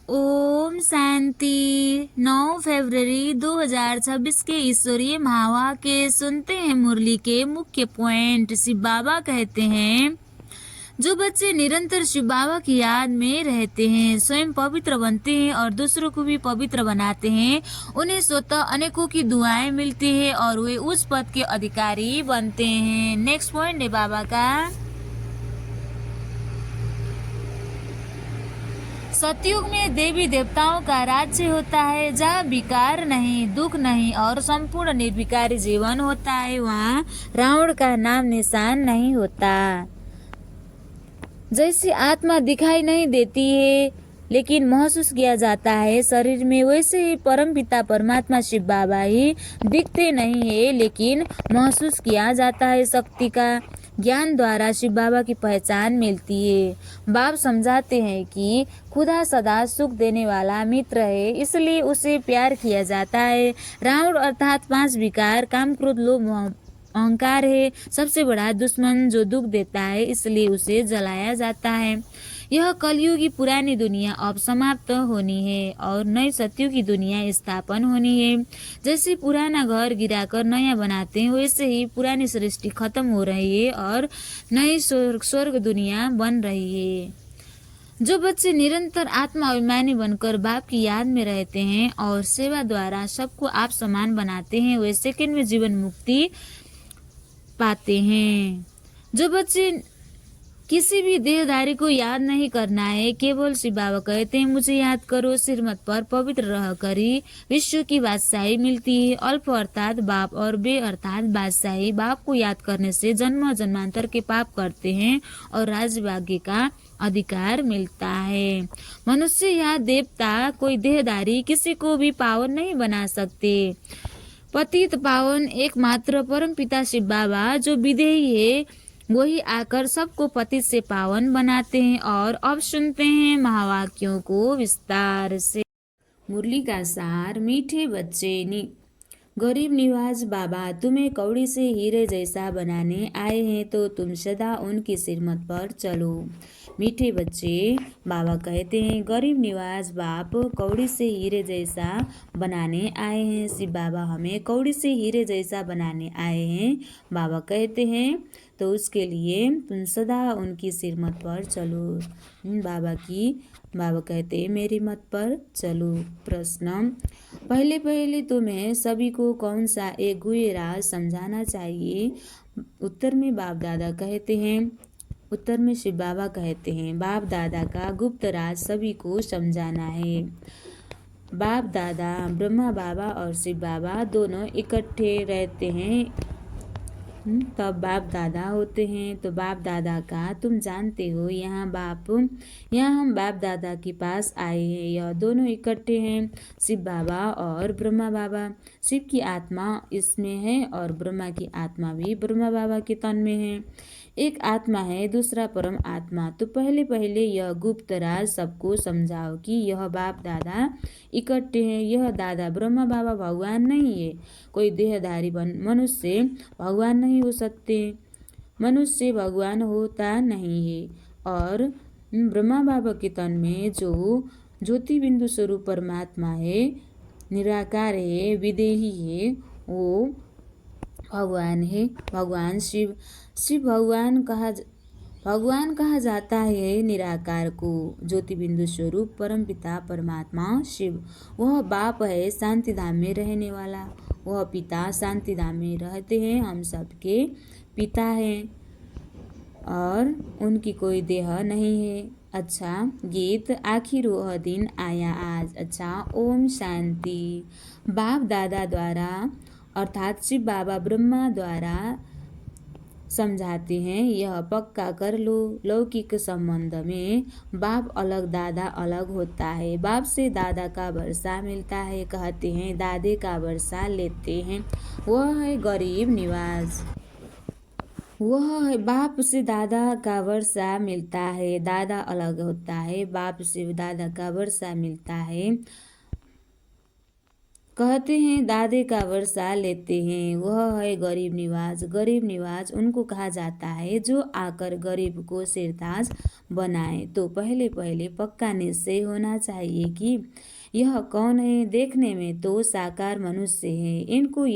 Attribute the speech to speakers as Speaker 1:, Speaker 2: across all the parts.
Speaker 1: ओम शांति। 9 फरवरी 2026 के ईश्वरीय महावाक्य सुनते हैं। मुरली के मुख्य पॉइंट। शिव बाबा कहते हैं, जो बच्चे निरंतर शिव बाबा की याद में रहते हैं, स्वयं पवित्र बनते हैं और दूसरों को भी पवित्र बनाते हैं, उन्हें स्वतः अनेकों की दुआएं मिलती है और वे उस पद के अधिकारी बनते हैं। नेक्स्ट पॉइंट है बाबा का। सतयुग में देवी देवताओं का राज्य होता है, जहाँ विकार नहीं, दुख नहीं और संपूर्ण निर्विकारी जीवन होता है। वहाँ रावण का नाम निशान नहीं होता। जैसी आत्मा दिखाई नहीं देती है लेकिन महसूस किया जाता है शरीर में, वैसे ही परमपिता परमात्मा शिव बाबा ही दिखते नहीं है लेकिन महसूस किया जाता है। शक्ति का ज्ञान द्वारा शिव बाबा की पहचान मिलती है। बाप समझाते हैं कि खुदा सदा सुख देने वाला मित्र है, इसलिए उसे प्यार किया जाता है। रावण अर्थात 5 विकार काम क्रोध लोभ अहंकार है, सबसे बड़ा दुश्मन जो दुख देता है, इसलिए उसे जलाया जाता है। यह कलयुग की पुरानी दुनिया अब समाप्त होनी है और नई सत्युग की दुनिया स्थापन होनी है। जैसे पुराना घर गिराकर नया बनाते हैं, वैसे ही पुरानी सृष्टि खत्म हो रही है और नई स्वर्ग दुनिया बन रही है। जो बच्चे निरंतर आत्मा अभिमानी बनकर बाप की याद में रहते हैं और सेवा द्वारा सबको आप समान बनाते हैं, वे सेकंड में जीवन मुक्ति पाते हैं। जो बच्चे किसी भी देहधारी को याद नहीं करना है, केवल शिव बाबा कहते हैं मुझे याद करो, सिरमत पर पवित्र रह करी विश्व की बादशाही मिलती है। अल्प अर्थात बाप और बे अर्थात बादशाही। बाप को याद करने से जन्म जन्मांतर के पाप करते हैं और राजभाग्य का अधिकार मिलता है। मनुष्य या देवता, कोई देहधारी किसी को भी पावन नहीं बना सकते। पतित पावन एकमात्र परम पिता शिव बाबा जो विदेही है, वही आकर सबको पतित से पावन बनाते हैं। और अब सुनते हैं महावाक्यों को विस्तार से। मुरली का सार। मीठे बच्चे गरीब निवाज बाबा तुम्हें कौड़ी से हीरे जैसा बनाने आए हैं, तो तुम सदा उनकी सिरमत पर चलो। मीठे बच्चे बाबा कहते हैं, गरीब निवाज बाप कौड़ी से हीरे जैसा बनाने आए हैं। शिव बाबा हमें कौड़ी से हीरे जैसा बनाने आए हैं। बाबा कहते हैं तो उसके लिए तुम सदा उनकी सिरमत पर चलो। बाबा कहते हैं मेरी मत पर चलो। प्रश्न, पहले तुम्हें सभी को कौन सा एक गुह्य राज समझाना चाहिए? उत्तर में बाप दादा कहते हैं, उत्तर में शिव बाबा कहते हैं, बाप दादा का गुप्त राज सभी को समझाना है। बाप दादा ब्रह्मा बाबा और शिव बाबा दोनों इकट्ठे रहते हैं तब बाप दादा होते हैं। तो बाप दादा का तुम जानते हो, यहाँ हम बाप दादा के पास आए हैं। यह दोनों इकट्ठे हैं, शिव बाबा और ब्रह्मा बाबा। शिव की आत्मा इसमें है और ब्रह्मा की आत्मा भी ब्रह्मा बाबा के तन में है। एक आत्मा है, दूसरा परम आत्मा। तो पहले यह गुप्त राज सबको समझाओ कि यह बाप दादा इकट्ठे हैं। यह दादा ब्रह्मा बाबा भगवान नहीं है। कोई देहधारी मनुष्य भगवान नहीं हो सकते। मनुष्य भगवान होता नहीं है। और ब्रह्मा बाबा के तन में जो ज्योति बिंदु स्वरूप परमात्मा है, निराकार है, विदेही है, वो भगवान है। भगवान शिव भगवान कहा जाता है निराकार को। ज्योति बिंदु स्वरूप परम पिता परमात्मा शिव, वह बाप है शांति धाम में रहने वाला। वह पिता शांति धाम में रहते हैं, हम सबके पिता हैं और उनकी कोई देह नहीं है। अच्छा गीत। आखिर वह दिन आया आज। अच्छा, ओम शांति। बाप दादा द्वारा अर्थात शिव बाबा ब्रह्मा द्वारा समझाते हैं, यह पक्का कर लो, लौकिक संबंध में बाप अलग दादा अलग होता है। बाप से दादा का वर्षा मिलता है, कहते हैं दादे का वर्षा लेते हैं। वह है गरीब निवाज। वह है बाप से दादा का वर्षा मिलता है, दादा अलग होता है, बाप से दादा का वर्षा मिलता है, कहते हैं दादे का वर्षा लेते हैं, वह है गरीब निवाज। गरीब निवाज उनको कहा जाता है जो आकर गरीब को सिरताज बनाए। तो पहले पहले पक्का निश्चय होना चाहिए कि यह कौन है। देखने में तो साकार मनुष्य है। इनको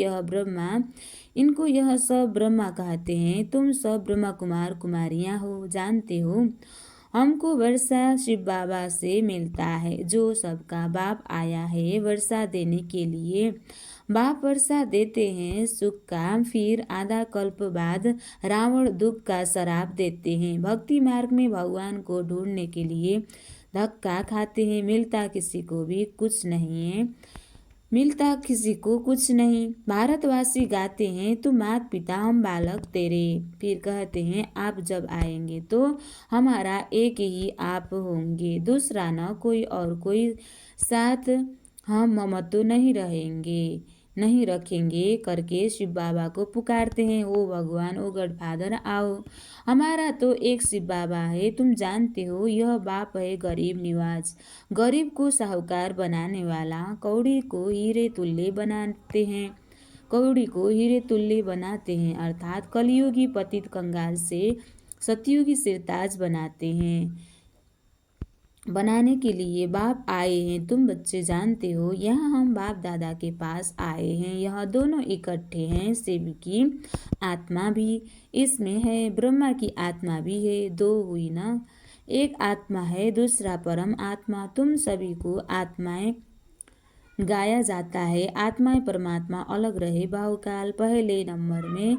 Speaker 1: यह सब ब्रह्मा कहते हैं। तुम सब ब्रह्मा कुमार कुमारियाँ हो, जानते हो हमको वर्षा शिव बाबा से मिलता है, जो सबका बाप आया है वर्षा देने के लिए। बाप वर्षा देते हैं सुख का, फिर आधा कल्प बाद रावण दुख का शराप देते हैं। भक्ति मार्ग में भगवान को ढूंढने के लिए धक्का खाते हैं, मिलता किसी को भी कुछ नहीं है, मिलता किसी को कुछ नहीं। भारतवासी गाते हैं तू मात पिता हम बालक तेरे, फिर कहते हैं आप जब आएंगे तो हमारा एक ही आप होंगे, दूसरा न कोई और कोई साथ, हम ममत्व नहीं रखेंगे करके शिव बाबा को पुकारते हैं। ओ भगवान, ओ गॉडफादर आओ, हमारा तो एक शिव बाबा है। तुम जानते हो यह बाप है गरीब निवाज, गरीब को साहूकार बनाने वाला। कौड़ी को हीरे तुल्य बनाते हैं अर्थात कलयुगी पतित कंगाल से सतयुगी सिरताज बनाने के लिए बाप आए हैं। तुम बच्चे जानते हो यहाँ हम बाप दादा के पास आए हैं। यह दोनों इकट्ठे हैं। शिव की आत्मा भी इसमें है, ब्रह्मा की आत्मा भी है। दो हुई ना, एक आत्मा है, दूसरा परम आत्मा। तुम सभी को आत्माएं गाया जाता है। आत्माएं परमात्मा अलग रहे बहुकाल। पहले नंबर में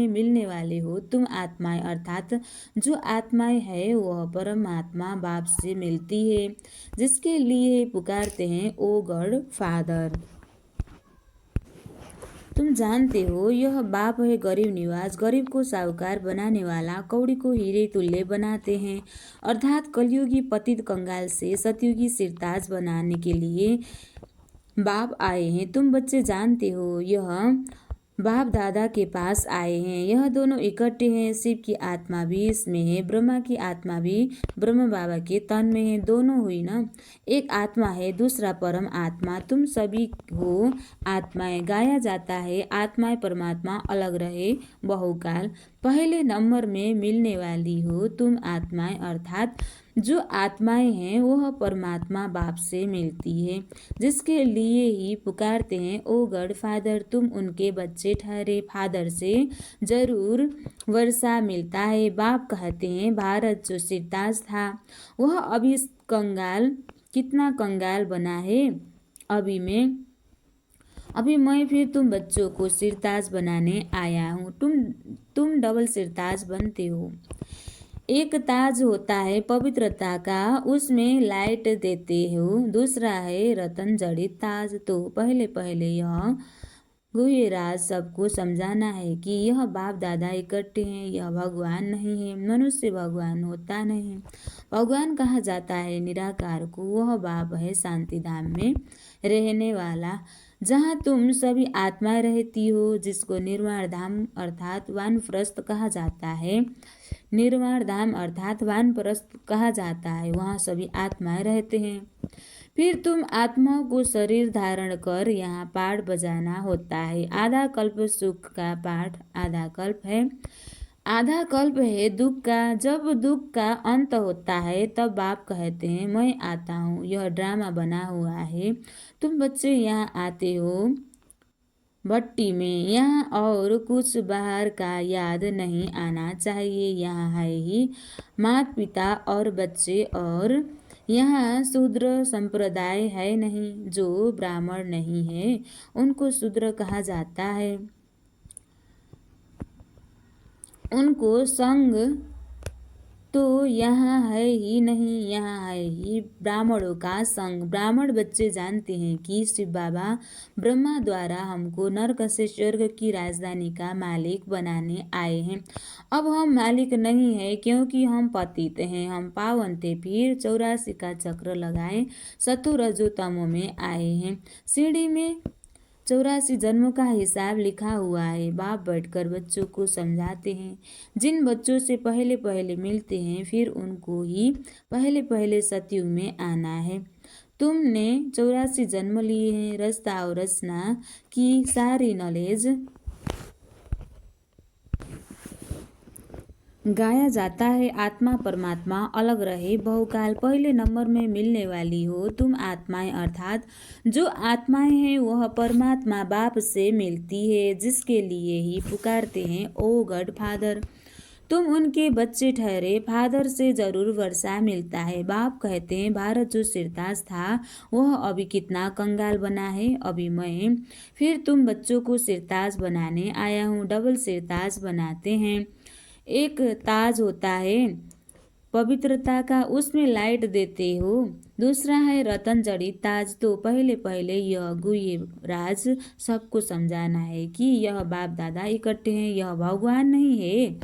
Speaker 1: मिलने वाले हो तुम आत्माएं, अर्थात जो आत्माएं है वह परमात्मा बाप से मिलती है, जिसके लिए पुकारते हैं ओ गॉड फादर। तुम जानते हो यह बाप है गरीब निवाज, गरीब को साहूकार बनाने वाला। कौड़ी को हीरे तुल्य बनाते हैं अर्थात कलयुगी पतित कंगाल से सतयुगी सिरताज बनाने के लिए बाप आए हैं। तुम बच्चे जानते हो यह बाप दादा के पास आए हैं। यह दोनों इकट्ठे हैं। शिव की आत्मा भी इसमें है, ब्रह्मा की आत्मा भी ब्रह्म बाबा के तन में है। दोनों हुई ना, एक आत्मा है, दूसरा परम आत्मा। तुम सभी हो आत्माएं गाया जाता है। आत्माएं परमात्मा अलग रहे बहुकाल। पहले नंबर में मिलने वाली हो तुम आत्माएं, अर्थात जो आत्माएं हैं वह परमात्मा बाप से मिलती है, जिसके लिए ही पुकारते हैं ओ गॉड फादर। तुम उनके बच्चे ठहरे, फादर से जरूर वर्षा मिलता है। बाप कहते हैं भारत जो सिरताज था वह अभी कितना कंगाल बना है। अभी मैं फिर तुम बच्चों को सिरताज बनाने आया हूँ। तुम डबल सिरताज बनते हो। एक ताज होता है पवित्रता का, उसमें लाइट देते हो, दूसरा है रतन जड़ित ताज। तो पहले यह गुह्य राज सबको समझाना है कि यह बाप दादा इकट्ठे हैं, यह भगवान नहीं है। मनुष्य भगवान होता नहीं, भगवान कहा जाता है निराकार को। वह बाप है शांति धाम में रहने वाला, जहाँ तुम सभी आत्माएं रहती हो, जिसको निर्वाण धाम अर्थात वानप्रस्थ कहा जाता है। निर्वाण धाम अर्थात वानप्रस्थ कहा जाता है, वहाँ सभी आत्माएं रहते हैं। फिर तुम आत्माओं को शरीर धारण कर यहाँ पाठ बजाना होता है। आधा कल्प सुख का पाठ, आधा कल्प है दुख का। जब दुख का अंत होता है तब बाप कहते हैं मैं आता हूँ। यह ड्रामा बना हुआ है। तुम बच्चे यहाँ आते हो भट्टी में, यहाँ और कुछ बाहर का याद नहीं आना चाहिए। यहाँ है ही माता पिता और बच्चे, और यहाँ शूद्र संप्रदाय है नहीं। जो ब्राह्मण नहीं है उनको शूद्र कहा जाता है। उनको संग तो यहाँ है ही नहीं, यहाँ है ही ब्राह्मणों का संग। ब्राह्मण बच्चे जानते हैं कि शिव बाबा ब्रह्मा द्वारा हमको नरक से स्वर्ग की राजधानी का मालिक बनाने आए हैं। अब हम मालिक नहीं है क्योंकि हम पतित हैं, हम पावन थे। फिर 84 का चक्र लगाए सतो रजो तमो में आए हैं। 84 जन्मों का हिसाब लिखा हुआ है। बाप बैठकर बच्चों को समझाते हैं। जिन बच्चों से पहले पहले मिलते हैं फिर उनको ही पहले पहले सतयुग में आना है। तुमने 84 जन्म लिए हैं। रचता और रचना की सारी नॉलेज गाया जाता है। आत्मा परमात्मा अलग रहे बहुकाल पहले नंबर में मिलने वाली हो तुम आत्माएं, अर्थात जो आत्माएं हैं वह परमात्मा बाप से मिलती है, जिसके लिए ही पुकारते हैं ओ गॉड फादर। तुम उनके बच्चे ठहरे, फादर से जरूर वर्षा मिलता है। बाप कहते हैं भारत जो सिरताज था वह अभी कितना कंगाल बना है। अभी मैं फिर तुम बच्चों को सिरताज बनाने आया हूँ। डबल सिरताज बनाते हैं। एक ताज होता है पवित्रता का, उसमें लाइट देते हो। दूसरा है रतन जड़ित ताज। तो पहले पहले यह गुह्य राज सबको समझाना है कि यह बाप दादा इकट्ठे हैं। यह भगवान नहीं है।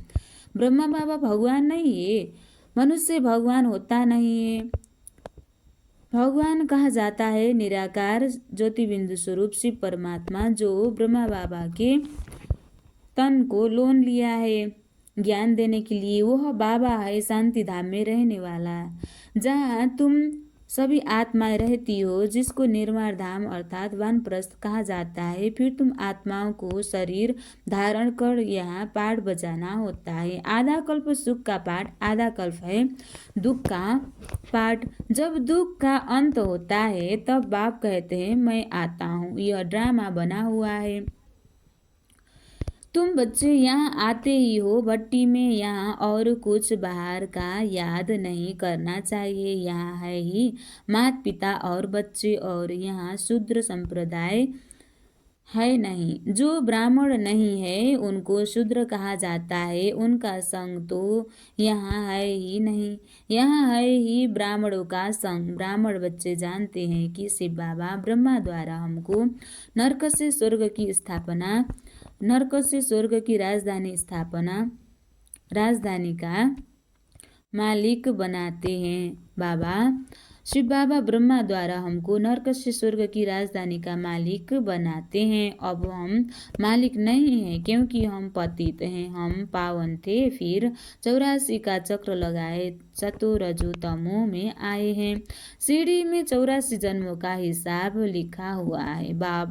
Speaker 1: ब्रह्मा बाबा भगवान नहीं है। मनुष्य भगवान होता नहीं है। भगवान कहा जाता है निराकार ज्योति बिंदु स्वरूप शिव परमात्मा, जो ब्रह्मा बाबा के तन को लोन लिया है ज्ञान देने के लिए। वह बाबा है शांति धाम में रहने वाला, जहाँ तुम सभी आत्माएं रहती हो, जिसको निर्वाण धाम अर्थात वानप्रस्थ कहा जाता है। फिर तुम आत्माओं को शरीर धारण कर यहाँ पाठ बजाना होता है। आधा कल्प सुख का पाठ, आधा कल्प है दुख का पाठ। जब दुख का अंत होता है तब बाप कहते हैं मैं आता हूँ। यह ड्रामा बना हुआ है। तुम बच्चे यहाँ आते ही हो भट्टी में, यहाँ और कुछ बाहर का याद नहीं करना चाहिए। यहाँ है ही माता पिता और बच्चे, और यहाँ शूद्र संप्रदाय है नहीं। जो ब्राह्मण नहीं है उनको शूद्र कहा जाता है। उनका संग तो यहाँ है ही नहीं। यहाँ है ही ब्राह्मणों का संग। ब्राह्मण बच्चे जानते हैं कि शिव बाबा ब्रह्मा द्वारा हमको नरक से स्वर्ग की स्थापना, नरक से स्वर्ग की राजधानी का मालिक बनाते हैं। बाबा शिव बाबा ब्रह्मा द्वारा हमको नरक से स्वर्ग की राजधानी का मालिक बनाते हैं। अब हम मालिक नहीं हैं क्योंकि हम पतित हैं। हम पावन थे, फिर 84 का चक्र लगाए, सतो रजो तमो में आए हैं। सीढ़ी में 84 जन्मों का हिसाब लिखा हुआ है। बाप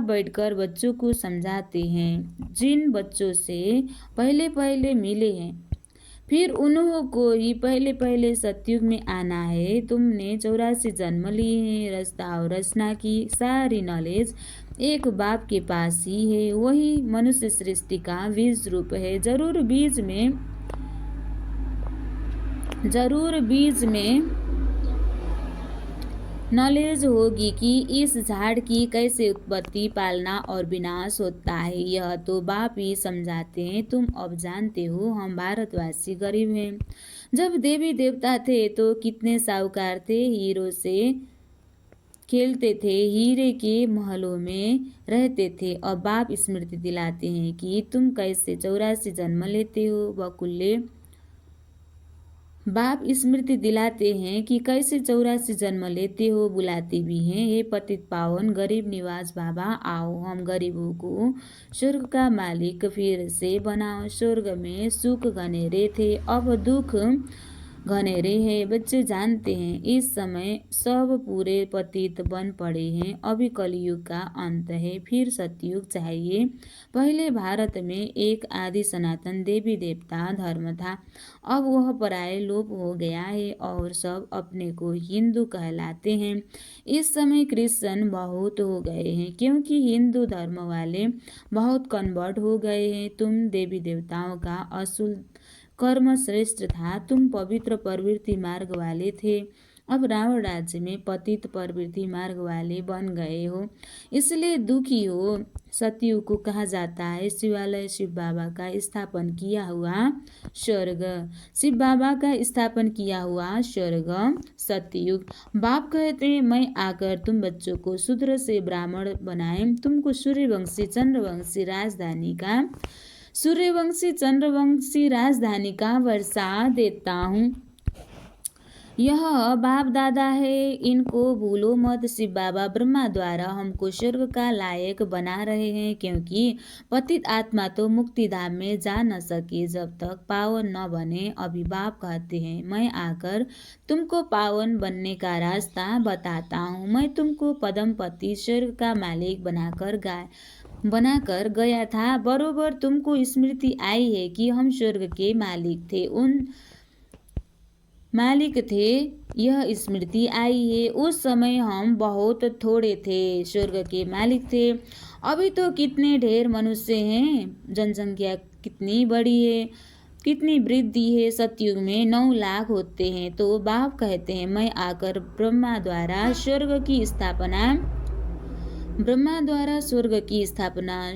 Speaker 1: बैठकर बच्चों को समझाते हैं। जिन बच्चों से पहले पहले मिले हैं फिर उन्हों को ही पहले पहले सतयुग में आना है। तुमने 84 जन्म लिए हैं। रचता और रचना की सारी नॉलेज एक बाप के पास ही है। वही मनुष्य सृष्टि का बीज रूप है। जरूर बीज में नॉलेज होगी कि इस झाड़ की कैसे उत्पत्ति, पालना और विनाश होता है। यह तो बाप ही समझाते हैं। तुम अब जानते हो हम भारतवासी गरीब हैं। जब देवी देवता थे तो कितने साहूकार थे, हीरो से खेलते थे, हीरे के महलों में रहते थे। अब बाप स्मृति दिलाते हैं कि तुम कैसे 84 जन्म लेते हो। बकुल्ले बाप स्मृति दिलाते हैं कि कैसे 84 जन्म लेते हो। बुलाते भी हैं, हे पतित पावन गरीब निवास बाबा, आओ हम गरीबों को स्वर्ग का मालिक फिर से बनाओ। स्वर्ग में सुख घनेरे थे, अब दुख घनेरे हैं। बच्चे जानते हैं इस समय सब पूरे पतित बन पड़े हैं। अभी कलयुग का अंत है, फिर सतयुग चाहिए। पहले भारत में एक आदि सनातन देवी देवता धर्म था, अब वह पराये लोप हो गया है और सब अपने को हिंदू कहलाते हैं। इस समय क्रिश्चियन बहुत हो गए हैं क्योंकि हिंदू धर्म वाले बहुत कन्वर्ट हो गए हैं। तुम देवी देवताओं का असुल कर्म श्रेष्ठ था। तुम पवित्र प्रवृत्ति मार्ग वाले थे, अब रावण राज्य में पतित प्रवृत्ति मार्ग वाले बन गए हो, इसलिए दुखी हो। सतयुग को कहा जाता है शिवालय, शिव बाबा का स्थापन किया हुआ स्वर्ग। शिव बाबा का स्थापन किया हुआ स्वर्ग सतयुग। बाप कहते हैं मैं आकर तुम बच्चों को शूद्र से ब्राह्मण बनाए, तुमको सूर्यवंशी चंद्रवंशी राजधानी का वर्षा देता हूँ। यह बाप दादा है, इनको भूलो मत। शिव बाबा ब्रह्मा द्वारा हमको स्वर्ग का लायक बना रहे हैं, क्योंकि पतित आत्मा तो मुक्ति धाम में जा न सके जब तक पावन न बने। अभी बाप कहते हैं, मैं आकर तुमको पावन बनने का रास्ता बताता हूँ। मैं तुमको पद्मपति स्वर्ग का मालिक बनाकर गया था। बरोबर तुमको स्मृति आई है कि हम स्वर्ग के मालिक थे। यह स्मृति आई है, उस समय हम बहुत थोड़े थे, स्वर्ग के मालिक थे। अभी तो कितने ढेर मनुष्य हैं, जनसंख्या कितनी बड़ी है, कितनी वृद्धि है। सतयुग में 9 लाख होते हैं। तो बाप कहते हैं, मैं आकर ब्रह्मा द्वारा स्वर्ग की स्थापना,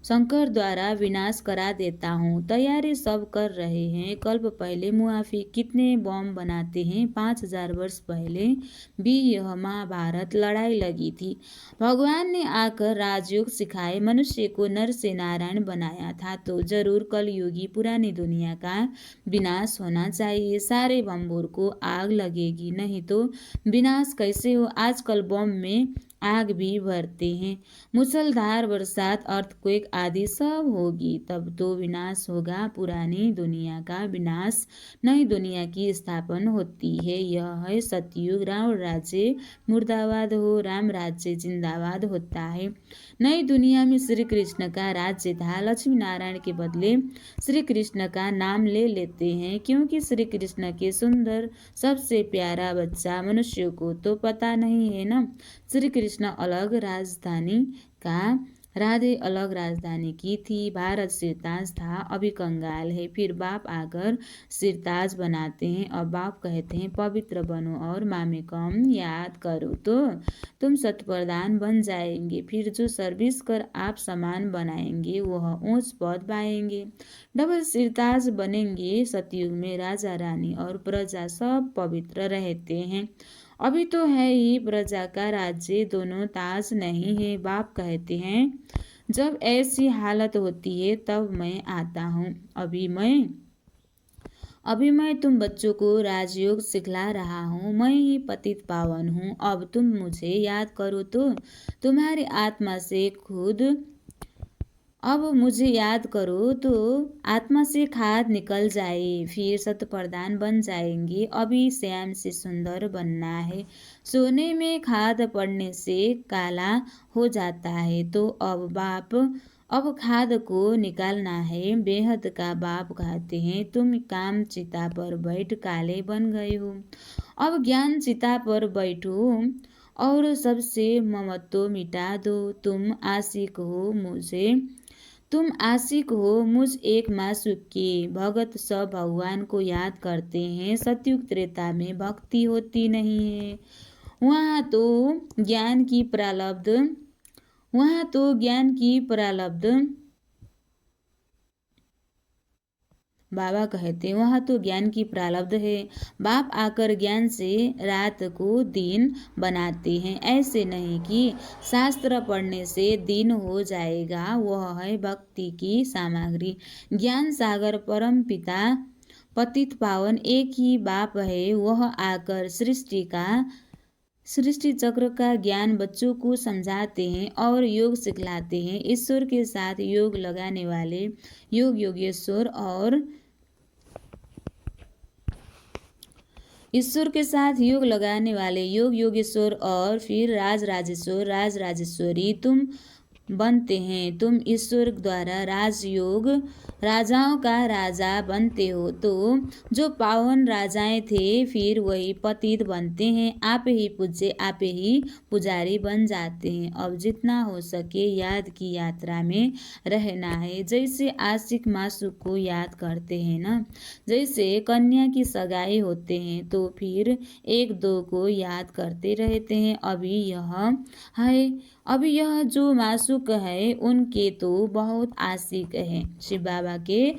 Speaker 1: शंकर द्वारा विनाश करा देता हूँ। तैयारी सब कर रहे हैं। कल्प पहले मुआफी कितने बम बनाते हैं। 5000 वर्ष पहले भी यह महाभारत लड़ाई लगी थी। भगवान ने आकर राजयोग सिखाए, मनुष्य को नर से नारायण बनाया था। तो जरूर कलयुगी पुरानी दुनिया का विनाश होना चाहिए। सारे बम्बोर को आग लगेगी, नहीं तो विनाश कैसे हो। आजकल बम में आग भी भरते हैं। मूसलधार बरसात, अर्थक्वेक आदि सब होगी, तब तो विनाश होगा। पुरानी दुनिया का विनाश, नई दुनिया की स्थापना होती है। यह है सतयुग। रावण राज्य मुर्दाबाद हो, राम राज्य जिंदाबाद होता है। नई दुनिया में श्री कृष्ण का राज्य था। लक्ष्मी नारायण के बदले श्री कृष्ण का नाम ले लेते हैं, क्योंकि श्री कृष्ण के सुंदर सबसे प्यारा बच्चा मनुष्यों को तो पता नहीं है ना। श्री कृष्ण अलग राधे अलग राजधानी की थी। भारत सिरताज था, अभी कंगाल है। फिर बाप आकर सिरताज बनाते हैं। अब बाप कहते हैं, पवित्र बनो और मामे कम याद करो तो तुम सतप्रधान बन जाएंगे। फिर जो सर्विस कर आप समान बनाएंगे, वह ऊंच पद पाएंगे। डबल सिरताज बनेंगे। सतयुग में राजा रानी और प्रजा सब पवित्र रहते हैं। अभी तो है ही प्रजा का राज्य, दोनों ताज नहीं है। बाप कहते हैं, जब ऐसी हालत होती है तब मैं आता हूँ। अभी मैं तुम बच्चों को राजयोग सिखला रहा हूँ। मैं ही पतित पावन हूँ। अब तुम मुझे याद करो तो तुम्हारी आत्मा से आत्मा से खाद निकल जाए, फिर सतप्रधान बन जाएंगे। अभी श्याम से सुंदर बनना है। सोने में खाद पड़ने से काला हो जाता है। तो अब खाद को निकालना है। बेहद का बाप कहते हैं, तुम काम चिता पर बैठ काले बन गए हो। अब ज्ञान चिता पर बैठो और सबसे ममत्व मिटा दो। तुम आशिक हो मुझ एक मासूक के। भगत सब भगवान को याद करते हैं। सतयुग त्रेता में भक्ति होती नहीं है। वहाँ तो ज्ञान की प्रारब्ध बाबा कहते, वहाँ तो ज्ञान की प्रारब्ध है। बाप आकर ज्ञान से रात को दिन बनाते हैं। ऐसे नहीं कि शास्त्र पढ़ने से दिन हो जाएगा। वह है भक्ति की सामग्री। ज्ञान सागर परम पिता पतित पावन एक ही बाप है। वह आकर सृष्टि चक्र का ज्ञान बच्चों को समझाते हैं और योग सिखलाते हैं। ईश्वर के साथ योग लगाने वाले योग योगेश्वर और फिर राज राजेश्वरी तुम बनते हैं। तुम ईश्वर द्वारा राजाओं का राजा बनते हो। तो जो पावन राजाएं थे, फिर वही पतित बनते हैं। आप ही पूज्य, आप ही पुजारी बन जाते हैं। अब जितना हो सके याद की यात्रा में रहना है। जैसे आशिक मासूक को याद करते हैं ना, जैसे कन्या की सगाई होते हैं, तो फिर 1-2 को याद करते रहते हैं। अभी यह जो मासूक है, उनके तो बहुत आशिक हैं। शिव बाबा के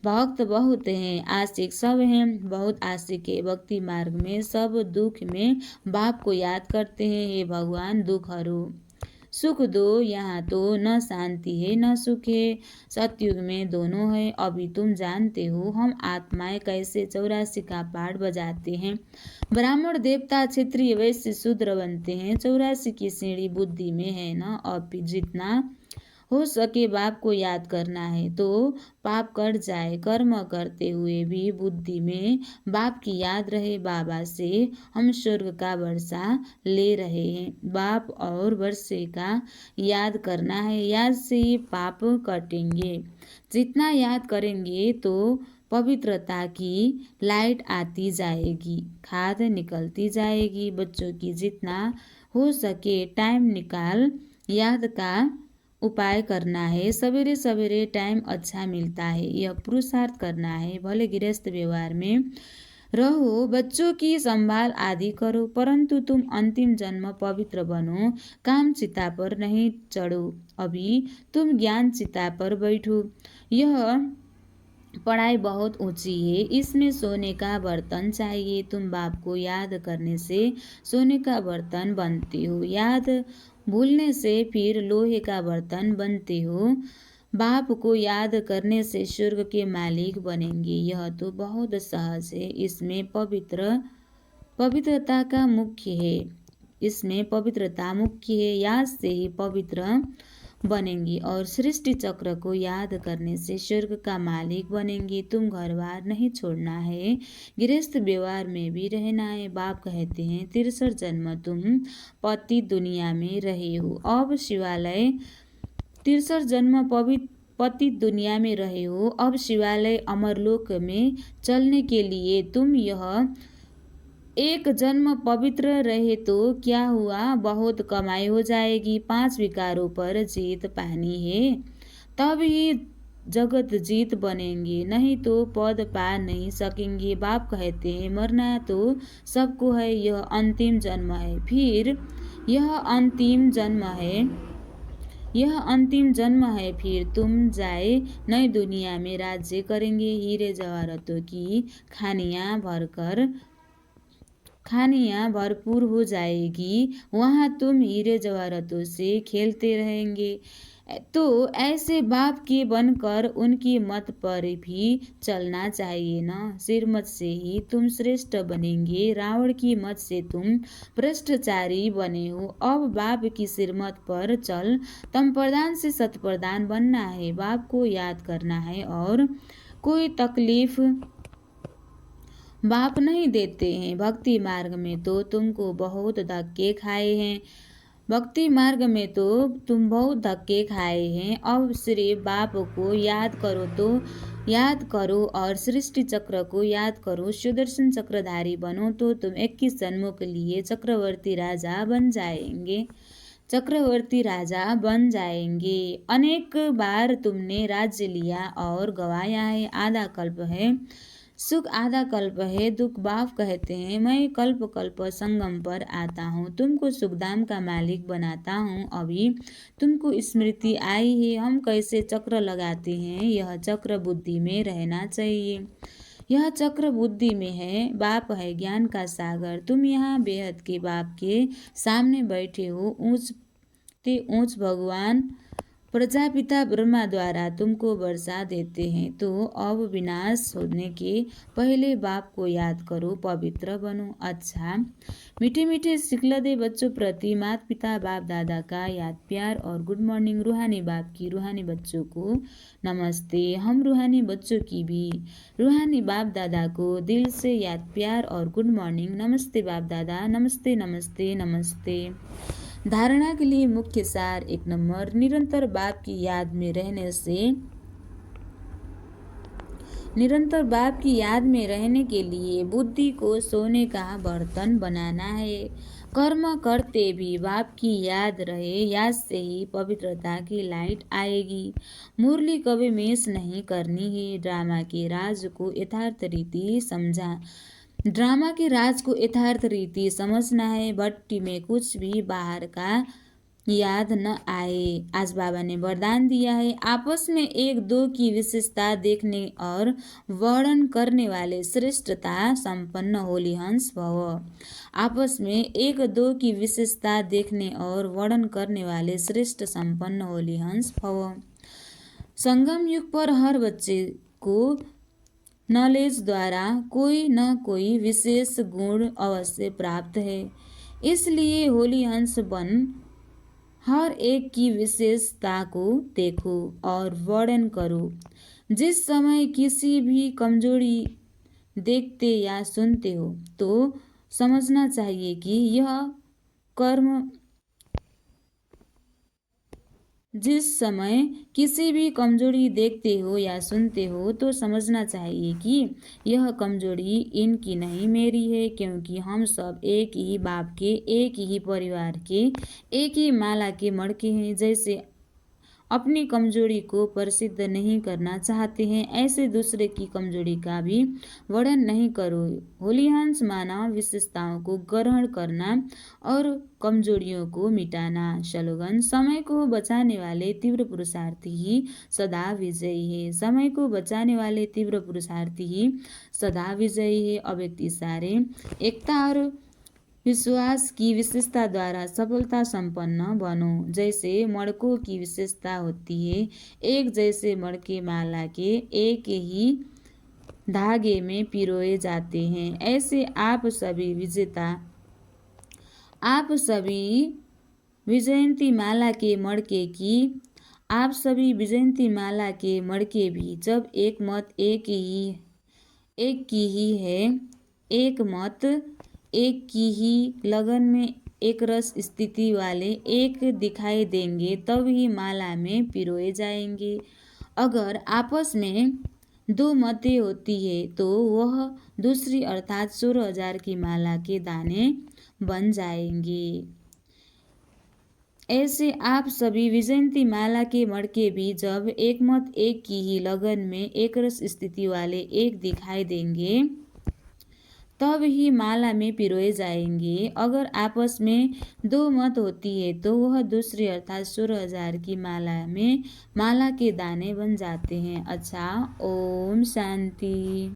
Speaker 1: भक्त बहुत हैं, आशिक सब हैं। बहुत आशिक है। भक्ति मार्ग में सब दुख में बाप को याद करते हैं। हे भगवान, दुख हरो। सुख दो, यहाँ तो न शांति है न सुख है। सतयुग में दोनों है, अभी तुम जानते हो हम आत्माएं कैसे 84 का पाठ बजाते हैं। ब्राह्मण देवता क्षत्रिय वैश्य शूद्र बनते हैं। 84 की सीढ़ी बुद्धि में है न। अब जितना हो सके बाप को याद करना है तो पाप कट जाए। कर्म करते हुए भी बुद्धि में बाप की याद रहे। बाबा से हम स्वर्ग का वर्षा ले रहे हैं। बाप और वर्षे का याद करना है, याद से ही पाप कटेंगे। जितना याद करेंगे तो पवित्रता की लाइट आती जाएगी, खाद निकलती जाएगी। बच्चों की जितना हो सके टाइम निकाल याद का उपाय करना है। सवेरे सवेरे टाइम अच्छा मिलता है, यह पुरुषार्थ करना है। भले गृहस्थ व्यवहार में रहो, बच्चों की संभाल आदि करो, परंतु तुम अंतिम जन्म पवित्र बनो। काम चिता पर नहीं चढ़ो, अभी तुम ज्ञान चिता पर बैठो। यह पढ़ाई बहुत ऊंची है, इसमें सोने का बर्तन चाहिए। तुम बाप को याद करने से सोने का बर्तन बनते हो, याद भूलने से फिर लोहे का बर्तन बनते हो। बाप को याद करने से स्वर्ग के मालिक बनेंगे। यह तो बहुत सहज है, इसमें पवित्रता का मुख्य है। इसमें पवित्रता मुख्य है, याद से ही पवित्र बनेंगी और सृष्टि चक्र को याद करने से स्वर्ग का मालिक बनेंगे। तुम घर बार नहीं छोड़ना है, गृहस्थ व्यवहार में भी रहना है। बाप कहते हैं 63 जन्म तुम पति दुनिया में रहे हो। अब शिवालय 63 जन्म पति दुनिया में रहे हो। अब शिवालय अमरलोक में चलने के लिए तुम यह एक जन्म पवित्र रहे तो क्या हुआ, बहुत कमाई हो जाएगी। 5 विकारों पर जीत पानी है, तब ही जगत जीत बनेंगे, नहीं तो पद पा नहीं सकेंगे। बाप कहते हैं मरना तो सबको है, यह अंतिम जन्म है। फिर यह अंतिम जन्म है, यह अंतिम जन्म है। फिर तुम जाए नई दुनिया में राज्य करेंगे। हीरे जवाहरातों की खानियाँ भरपूर हो जाएगी, वहाँ तुम हीरे जवाहरातों से खेलते रहेंगे। तो ऐसे बाप के बनकर उनकी मत पर भी चलना चाहिए ना। सिरमत से ही तुम श्रेष्ठ बनेंगे, रावण की मत से तुम भ्रष्टाचारी बने हो। अब बाप की सिरमत पर चल, तम प्रधान से सत प्रधान बनना है। बाप को याद करना है और कोई तकलीफ बाप नहीं देते हैं। भक्ति मार्ग में तो तुमको बहुत धक्के खाए हैं, भक्ति मार्ग में तो तुम बहुत धक्के खाए हैं। अब सिर्फ बाप को याद करो तो याद करो और सृष्टि चक्र को याद करो। सुदर्शन चक्रधारी बनो तो तुम 21 जन्मों के लिए चक्रवर्ती राजा बन जाएंगे, चक्रवर्ती राजा बन जाएंगे। अनेक बार तुमने राज्य लिया और गवाया है। आधा कल्प है सुख, आधा कल्प है दुख। बाप कहते हैं मैं कल्प कल्प संगम पर आता हूँ, तुमको सुखधाम का मालिक बनाता हूँ। अभी तुमको स्मृति आई है हम कैसे चक्र लगाते हैं, यह चक्र बुद्धि में रहना चाहिए। यह चक्र बुद्धि में है। बाप है ज्ञान का सागर, तुम यहाँ बेहद के बाप के सामने बैठे हो। ऊंच भगवान प्रजापिता ब्रह्मा द्वारा तुमको वर्षा देते हैं। तो अब विनाश होने के पहले बाप को याद करो, पवित्र बनो। अच्छा मीठे मीठे सिखलदे बच्चों प्रति माता पिता बाप दादा का याद प्यार और गुड मॉर्निंग। रूहानी बाप की रूहानी बच्चों को नमस्ते। हम रूहानी बच्चों की भी रूहानी बाप दादा को दिल से याद प्यार और गुड मॉर्निंग। नमस्ते बाप दादा, नमस्ते नमस्ते नमस्ते। धारणा के लिए मुख्य सार 1 नंबर, निरंतर बाप की याद में रहने से निरंतर बाप की याद में रहने के लिए बुद्धि को सोने का बर्तन बनाना है। कर्म करते भी बाप की याद रहे, याद से ही पवित्रता की लाइट आएगी। मुरली कभी मिस नहीं करनी है। ड्रामा के राज को यथार्थ रीति समझना है। भट्टी में कुछ भी बाहर का याद न आए। आज बाबा ने वरदान दिया है, आपस में एक दो की विशेषता देखने और वर्णन करने वाले श्रेष्ठता संपन्न होली हंस भव। आपस में एक दो की विशेषता देखने और वर्णन करने वाले श्रेष्ठ संपन्न होली हंस भव। संगम युग पर हर बच्चे को नॉलेज द्वारा कोई न कोई विशेष गुण अवश्य प्राप्त है। इसलिए होली हंस बन हर एक की विशेषता को देखो और वर्णन करो। जिस समय किसी भी कमजोरी देखते या सुनते हो तो समझना चाहिए कि यह कर्म जिस समय किसी भी कमजोरी देखते हो या सुनते हो तो समझना चाहिए कि यह कमजोरी इनकी नहीं मेरी है, क्योंकि हम सब एक ही बाप के, एक ही परिवार के, एक ही माला के मड़के हैं। जैसे अपनी कमजोरी को प्रसिद्ध नहीं करना चाहते हैं, ऐसे दूसरे की कमजोरी का भी वर्णन नहीं करो। होलीहंस मानव विशेषताओं को ग्रहण करना और कमजोरियों को मिटाना। स्लोगन: समय को बचाने वाले तीव्र पुरुषार्थी ही सदा विजयी है। समय को बचाने वाले तीव्र पुरुषार्थी ही सदा विजयी है। अव्यक्त इशारे: एकता और विश्वास की विशेषता द्वारा सफलता संपन्न बनो। जैसे मड़कों की विशेषता होती है, एक जैसे मड़के माला के एक ही धागे में पिरोए जाते हैं, ऐसे आप सभी विजयंती माला के मड़के भी जब एक मत एक की ही है, एक मत एक की ही लगन में एक रस स्थिति वाले एक दिखाई देंगे, तब ही माला में पिरोए जाएंगे। अगर आपस में दो मतें होती है तो वह दूसरी अर्थात 16,000 की माला के दाने बन जाएंगे। ऐसे आप सभी विजयंती माला के मड़के भी जब एक मत एक की ही लगन में एक रस स्थिति वाले एक दिखाई देंगे, तब ही माला में पिरोए जाएंगे। अगर आपस में दो मत होती है तो वह दूसरी अर्थात 16,000 की माला में माला के दाने बन जाते हैं। अच्छा, ओम शांति।